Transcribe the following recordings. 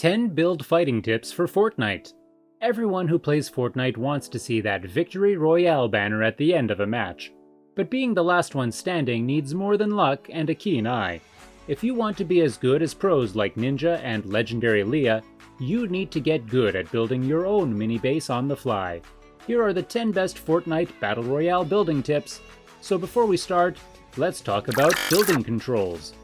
10 build fighting tips for Fortnite. Everyone who plays Fortnite wants to see that Victory Royale banner at the end of a match. But being the last one standing needs more than luck and a keen eye. If you want to be as good as pros like Ninja and Legendary Leah, you need to get good at building your own mini base on the fly. Here are the 10 best Fortnite Battle Royale building tips. So before we start, let's talk about building controls.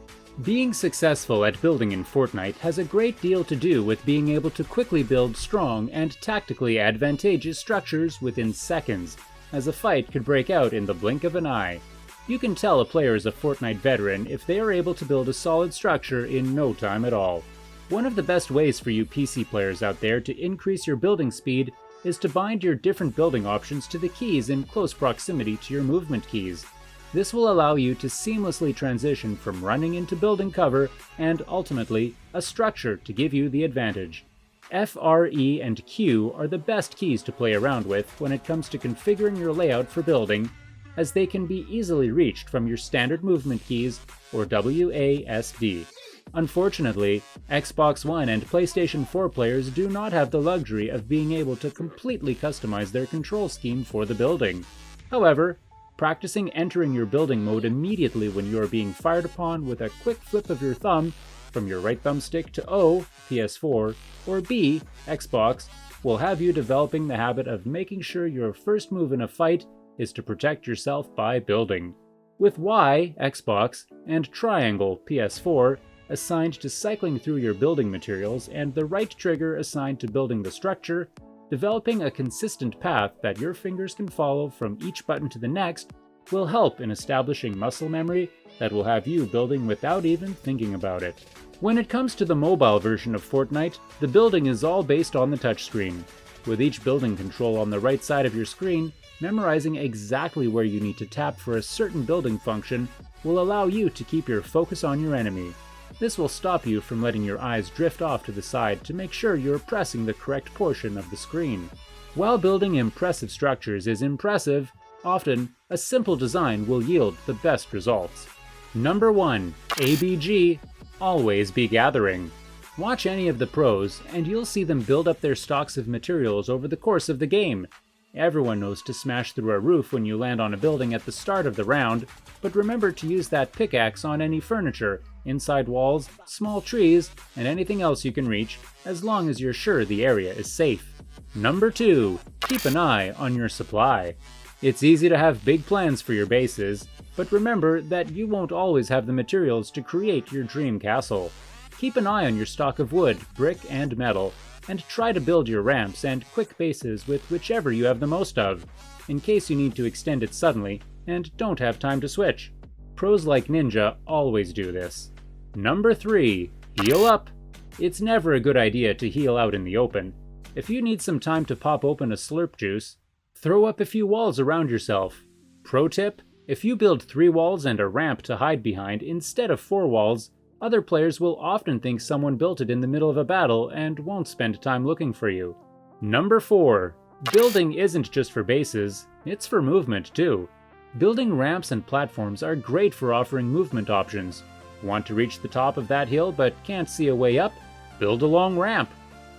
Being successful at building in Fortnite has a great deal to do with being able to quickly build strong and tactically advantageous structures within seconds, as a fight could break out in the blink of an eye. You can tell a player is a Fortnite veteran if they are able to build a solid structure in no time at all. One of the best ways for you PC players out there to increase your building speed is to bind your different building options to the keys in close proximity to your movement keys. This will allow you to seamlessly transition from running into building cover and, ultimately, a structure to give you the advantage. F, R, E, and Q are the best keys to play around with when it comes to configuring your layout for building, as they can be easily reached from your standard movement keys or WASD. Unfortunately, Xbox One and PlayStation 4 players do not have the luxury of being able to completely customize their control scheme for the building. However, practicing entering your building mode immediately when you are being fired upon with a quick flip of your thumb from your right thumbstick to O, PS4, or B, Xbox, will have you developing the habit of making sure your first move in a fight is to protect yourself by building. With Y, Xbox, and Triangle, PS4, assigned to cycling through your building materials and the right trigger assigned to building the structure, developing a consistent path that your fingers can follow from each button to the next will help in establishing muscle memory that will have you building without even thinking about it. When it comes to the mobile version of Fortnite, the building is all based on the touchscreen. With each building control on the right side of your screen, memorizing exactly where you need to tap for a certain building function will allow you to keep your focus on your enemy. This will stop you from letting your eyes drift off to the side to make sure you're pressing the correct portion of the screen. While building impressive structures is impressive, often a simple design will yield the best results. Number 1. ABG. Always be gathering. Watch any of the pros and you'll see them build up their stocks of materials over the course of the game. Everyone knows to smash through a roof when you land on a building at the start of the round, but remember to use that pickaxe on any furniture, inside walls, small trees, and anything else you can reach, as long as you're sure the area is safe. Number 2. Keep an eye on your supply. It's easy to have big plans for your bases, but remember that you won't always have the materials to create your dream castle. Keep an eye on your stock of wood, brick, and metal, and try to build your ramps and quick bases with whichever you have the most of, in case you need to extend it suddenly and don't have time to switch. Pros like Ninja always do this. Number 3. Heal up. It's never a good idea to heal out in the open. If you need some time to pop open a slurp juice, throw up a few walls around yourself. Pro tip: if you build 3 walls and a ramp to hide behind instead of 4 walls, other players will often think someone built it in the middle of a battle and won't spend time looking for you. Number 4. Building isn't just for bases, it's for movement too. Building ramps and platforms are great for offering movement options. Want to reach the top of that hill but can't see a way up? Build a long ramp.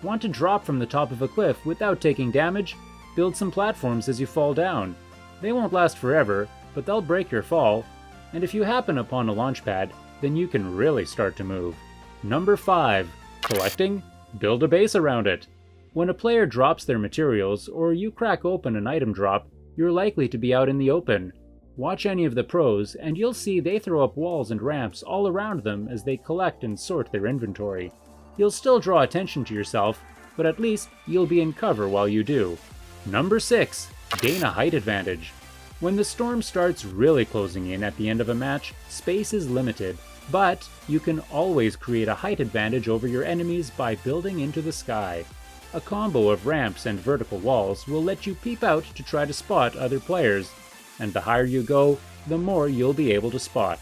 Want to drop from the top of a cliff without taking damage? Build some platforms as you fall down. They won't last forever, but they'll break your fall. And if you happen upon a launch pad, then you can really start to move. Number 5. Collecting? Build a base around it. When a player drops their materials or you crack open an item drop, you're likely to be out in the open. Watch any of the pros and you'll see they throw up walls and ramps all around them as they collect and sort their inventory. You'll still draw attention to yourself, but at least you'll be in cover while you do. Number 6. Gain a height advantage. When the storm starts really closing in at the end of a match, space is limited, but you can always create a height advantage over your enemies by building into the sky. A combo of ramps and vertical walls will let you peep out to try to spot other players, and the higher you go, the more you'll be able to spot.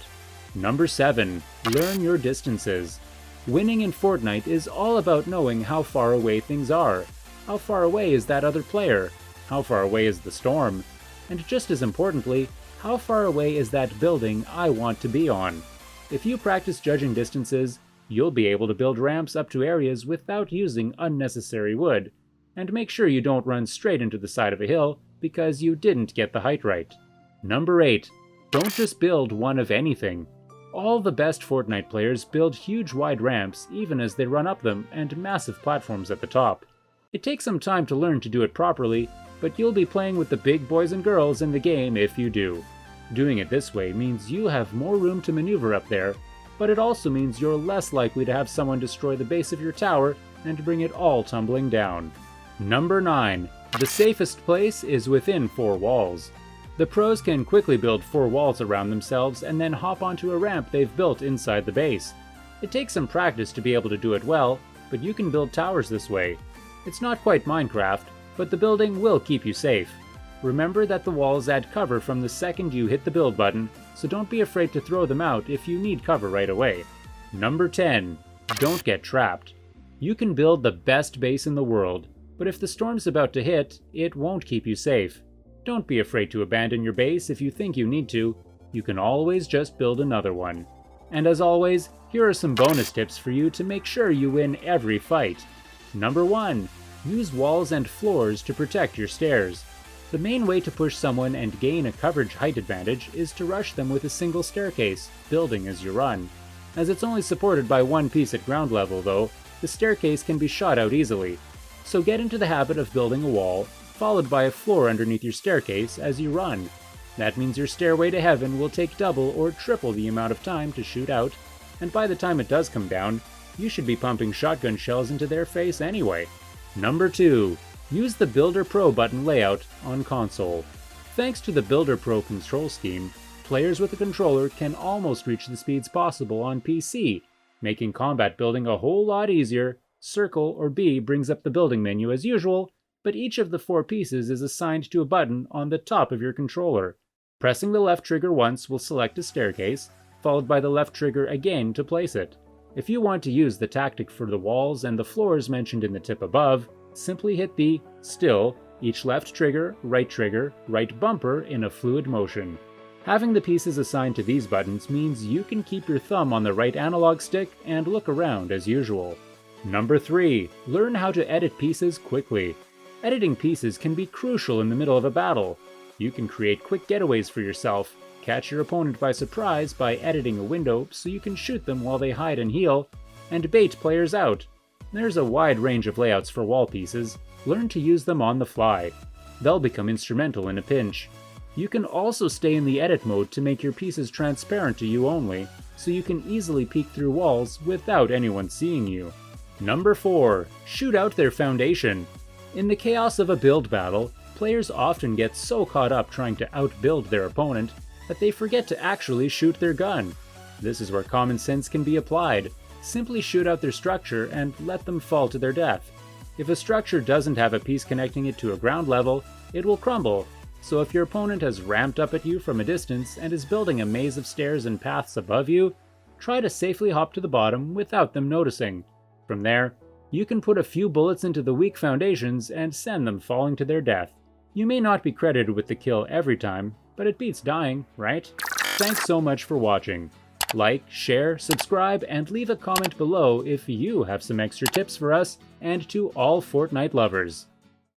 Number 7. Learn your distances. Winning in Fortnite is all about knowing how far away things are. How far away is that other player? How far away is the storm? And just as importantly, how far away is that building I want to be on? If you practice judging distances, You'll be able to build ramps up to areas without using unnecessary wood, and make sure you don't run straight into the side of a hill because you didn't get the height right. Number 8. Don't just build one of anything. All the best Fortnite players build huge wide ramps even as they run up them and massive platforms at the top. It takes some time to learn to do it properly, but you'll be playing with the big boys and girls in the game if you do. Doing it this way means you have more room to maneuver up there, but it also means you're less likely to have someone destroy the base of your tower and bring it all tumbling down. Number 9. The safest place is within 4 walls. The pros can quickly build 4 walls around themselves and then hop onto a ramp they've built inside the base. It takes some practice to be able to do it well, but you can build towers this way. It's not quite Minecraft, but the building will keep you safe. Remember that the walls add cover from the second you hit the build button, so don't be afraid to throw them out if you need cover right away. Number 10. Don't get trapped. You can build the best base in the world, but if the storm's about to hit, it won't keep you safe. Don't be afraid to abandon your base if you think you need to. You can always just build another one. And as always, here are some bonus tips for you to make sure you win every fight. Number 1. Use walls and floors to protect your stairs. The main way to push someone and gain a coverage height advantage is to rush them with a single staircase, building as you run. As it's only supported by one piece at ground level though, the staircase can be shot out easily. So get into the habit of building a wall, followed by a floor underneath your staircase as you run. That means your stairway to heaven will take double or triple the amount of time to shoot out, and by the time it does come down, you should be pumping shotgun shells into their face anyway. Number 2. Use the Builder Pro button layout on console. Thanks to the Builder Pro control scheme, players with a controller can almost reach the speeds possible on PC, making combat building a whole lot easier. Circle or B brings up the building menu as usual, but each of the 4 pieces is assigned to a button on the top of your controller. Pressing the left trigger once will select a staircase, followed by the left trigger again to place it. If you want to use the tactic for the walls and the floors mentioned in the tip above, simply hit the still, each left trigger, right bumper in a fluid motion. Having the pieces assigned to these buttons means you can keep your thumb on the right analog stick and look around as usual. Number 3. Learn how to edit pieces quickly. Editing pieces can be crucial in the middle of a battle. You can create quick getaways for yourself, catch your opponent by surprise by editing a window so you can shoot them while they hide and heal, and bait players out. There's a wide range of layouts for wall pieces. Learn to use them on the fly. They'll become instrumental in a pinch. You can also stay in the edit mode to make your pieces transparent to you only, so you can easily peek through walls without anyone seeing you. Number 4. Shoot out their foundation. In the chaos of a build battle, players often get so caught up trying to outbuild their opponent that they forget to actually shoot their gun. This is where common sense can be applied. Simply shoot out their structure and let them fall to their death. If a structure doesn't have a piece connecting it to a ground level, it will crumble. So if your opponent has ramped up at you from a distance and is building a maze of stairs and paths above you, try to safely hop to the bottom without them noticing. From there, you can put a few bullets into the weak foundations and send them falling to their death. You may not be credited with the kill every time, but it beats dying, right? Thanks so much for watching. Like, share, subscribe, and leave a comment below if you have some extra tips for us and to all Fortnite lovers.